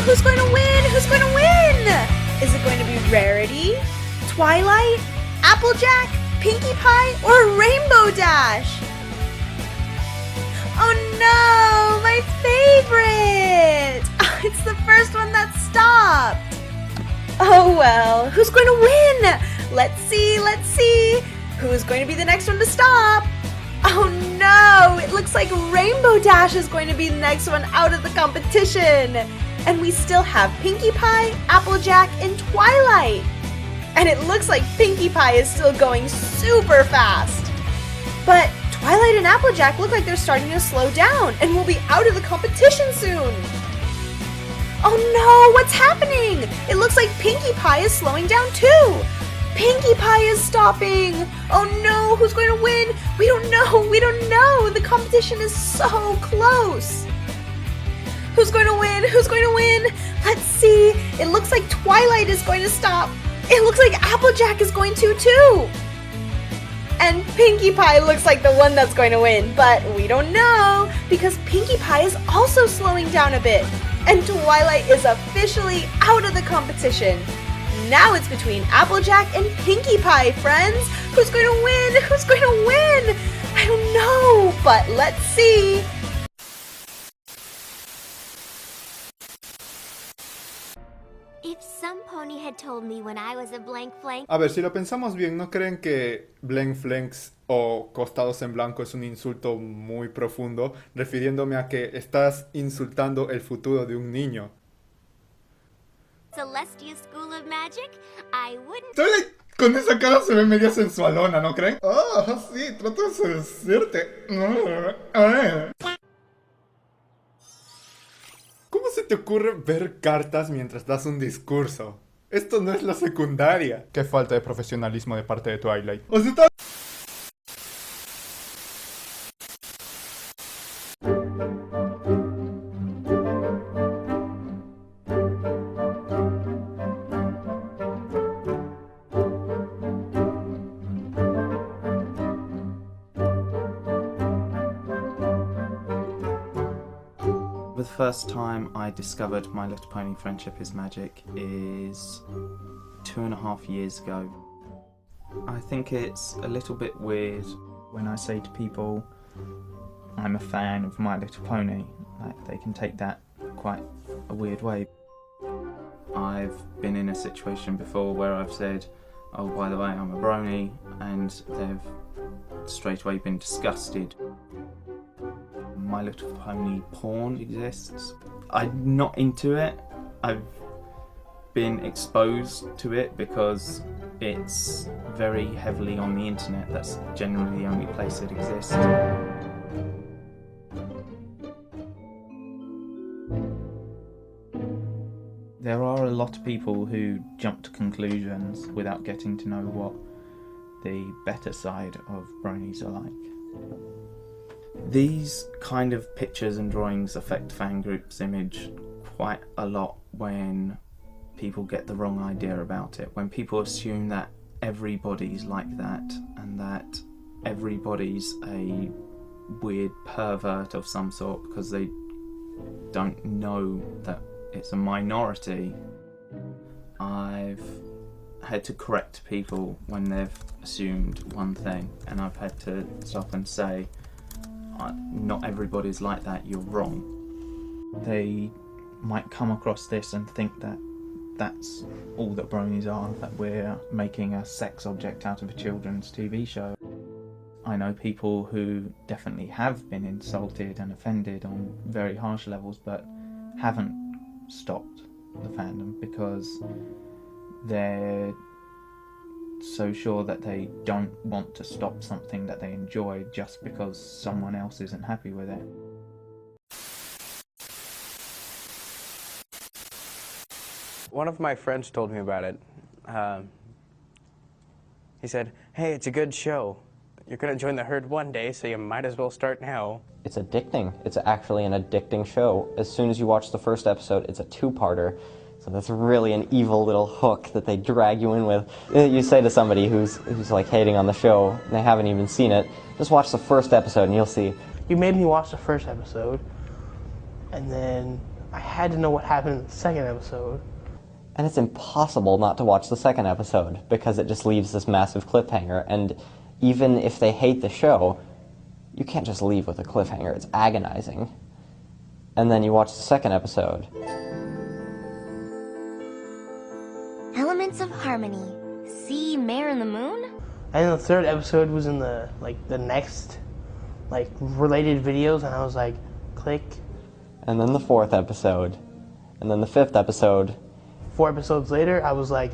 Who's going to win? Who's going to win? Is it going to be Rarity, Twilight, Applejack, Pinkie Pie, or Rainbow Dash? Oh no, my favorite! It's the first one that stopped. Oh well, who's going to win? Let's see, let's see. Who's going to be the next one to stop? Oh no, it looks like Rainbow Dash is going to be the next one out of the competition. And we still have Pinkie Pie, Applejack, and Twilight. And it looks like Pinkie Pie is still going super fast. But Twilight and Applejack look like they're starting to slow down and will be out of the competition soon. Oh no, what's happening? It looks like Pinkie Pie is slowing down too. Pinkie Pie is stopping. Oh no, who's going to win? We don't know. The competition is so close. Who's going to win? Who's going to win? Let's see. It looks like Twilight is going to stop. It looks like Applejack is going to too. And Pinkie Pie looks like the one that's going to win, but we don't know because Pinkie Pie is also slowing down a bit. And Twilight is officially out of the competition. Now it's between Applejack and Pinkie Pie, friends. Who's going to win? Who's going to win? I don't know, but let's see. If some pony had told me when I was a blank flank. A ver, si lo pensamos bien, ¿no creen que blank flanks o costados en blanco es un insulto muy profundo, refiriéndome a que estás insultando el futuro de un niño? Celestia School of Magic, I wouldn't. Con esa cara se ve media sensualona, ¿no creen? Ah, sí, trato de seducirte. ¿Cómo se te ocurre ver cartas mientras das un discurso? Esto no es la secundaria. Qué falta de profesionalismo de parte de Twilight. O sea, The first time I discovered My Little Pony Friendship is Magic is 2.5 years ago. I think it's a little bit weird when I say to people I'm a fan of My Little Pony. Like, they can take that quite a weird way. I've been in a situation before where I've said, oh, by the way, I'm a Brony, and they've straight away been disgusted. My Little Pony porn exists. I'm not into it. I've been exposed to it because it's very heavily on the internet. That's generally the only place it exists. There are a lot of people who jump to conclusions without getting to know what the better side of bronies are like. These kind of pictures and drawings affect fan groups' image quite a lot when people get the wrong idea about it. When people assume that everybody's like that and that everybody's a weird pervert of some sort because they don't know that it's a minority. I've had to correct people when they've assumed one thing, and I've had to stop and say, not everybody's like that, you're wrong. They might come across this and think that that's all that bronies are, that we're making a sex object out of a children's TV show. I know people who definitely have been insulted and offended on very harsh levels, but haven't stopped the fandom because they're so sure that they don't want to stop something that they enjoy just because someone else isn't happy with it. One of my friends told me about it. He said, hey, it's a good show. You're gonna join the herd one day, so you might as well start now. It's addicting. It's actually an addicting show. As soon as you watch the first episode, it's a two-parter. So that's really an evil little hook that they drag you in with. You say to somebody who's like hating on the show, and they haven't even seen it, just watch the first episode and you'll see. You made me watch the first episode, and then I had to know what happened in the second episode. And it's impossible not to watch the second episode because it just leaves this massive cliffhanger. And even if they hate the show, you can't just leave with a cliffhanger. It's agonizing. And then you watch the second episode. Elements of harmony. See Mare and the Moon? And the third episode was in the next related videos, and I was like, click. And then the fourth episode. And then the fifth episode. 4 episodes later, I was like,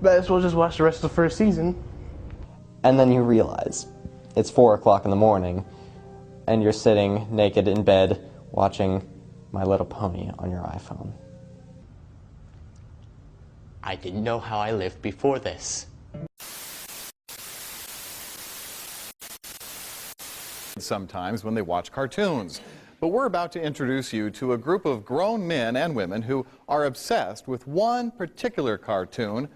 might as well just watch the rest of the first season. And then you realize it's 4 o'clock in the morning, and you're sitting naked in bed watching My Little Pony on your iPhone. I didn't know how I lived before this. Sometimes when they watch cartoons. But we're about to introduce you to a group of grown men and women who are obsessed with one particular cartoon,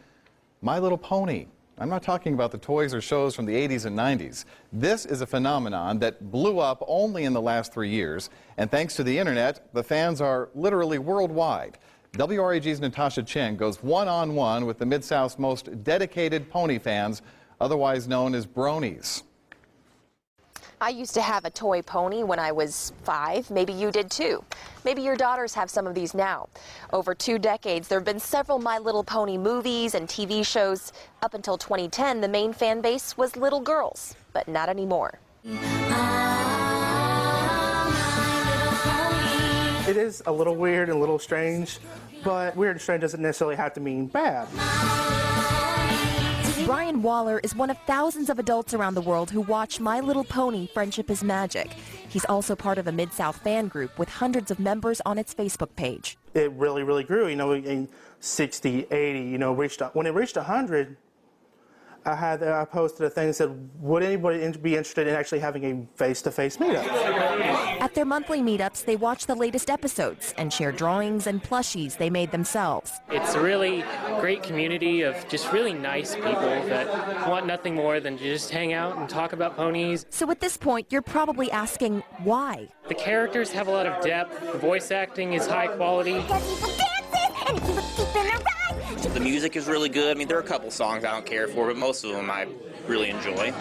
My Little Pony. I'm not talking about the toys or shows from the 80s and 90s. This is a phenomenon that blew up only in the last 3 years, and thanks to the internet, the fans are literally worldwide. WRAG's Natasha Chen goes one-on-one with the Mid-South's most dedicated pony fans, otherwise known as bronies. I used to have a toy pony when I was 5. Maybe you did too. Maybe your daughters have some of these now. Over 2 decades, there have been several My Little Pony movies and TV shows. Up until 2010, the main fan base was little girls, but not anymore. It is a little weird and a little strange, but weird and strange doesn't necessarily have to mean bad. Brian Waller is one of thousands of adults around the world who watch My Little Pony Friendship is Magic. He's also part of a Mid-South fan group with hundreds of members on its Facebook page. It really, really grew, in 60, 80, when it reached 100, I posted a thing that said, would anybody be interested in actually having a face-to-face meetup? At their monthly meetups, they watch the latest episodes and share drawings and plushies they made themselves. It's a really great community of just really nice people that want nothing more than to just hang out and talk about ponies. So at this point, you're probably asking, why? The characters have a lot of depth, the voice acting is high quality. The music is really good. I mean, there are a couple songs I don't care for, but most of them I really enjoy.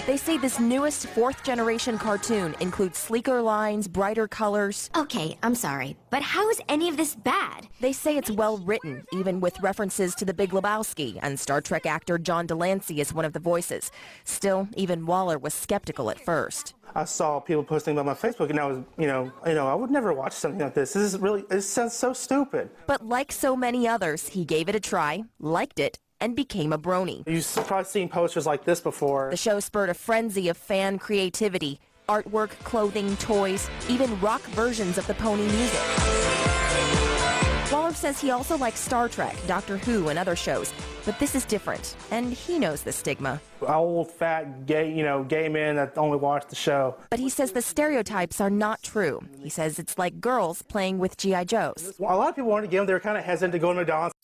They say this newest 4th-generation cartoon includes sleeker lines, brighter colors. Okay, I'm sorry, but how is any of this bad? They say it's well written, even with references to The Big Lebowski, and Star Trek actor John Delancey is one of the voices. Still, even Waller was skeptical at first. I saw people posting about my Facebook, and I was, I would never watch something like this. It sounds so stupid. But like so many others, he gave it a try, liked it, and became a brony. You've probably seen posters like this before. The show spurred a frenzy of fan creativity, artwork, clothing, toys, even rock versions of the pony music. Waller says he also likes Star Trek, Doctor Who, and other shows, but this is different, and he knows the stigma. Old, fat, gay men that only watch the show. But he says the stereotypes are not true. He says it's like girls playing with G.I. Joes. A lot of people wanted to get them. They were kind of hesitant to go to McDonald's.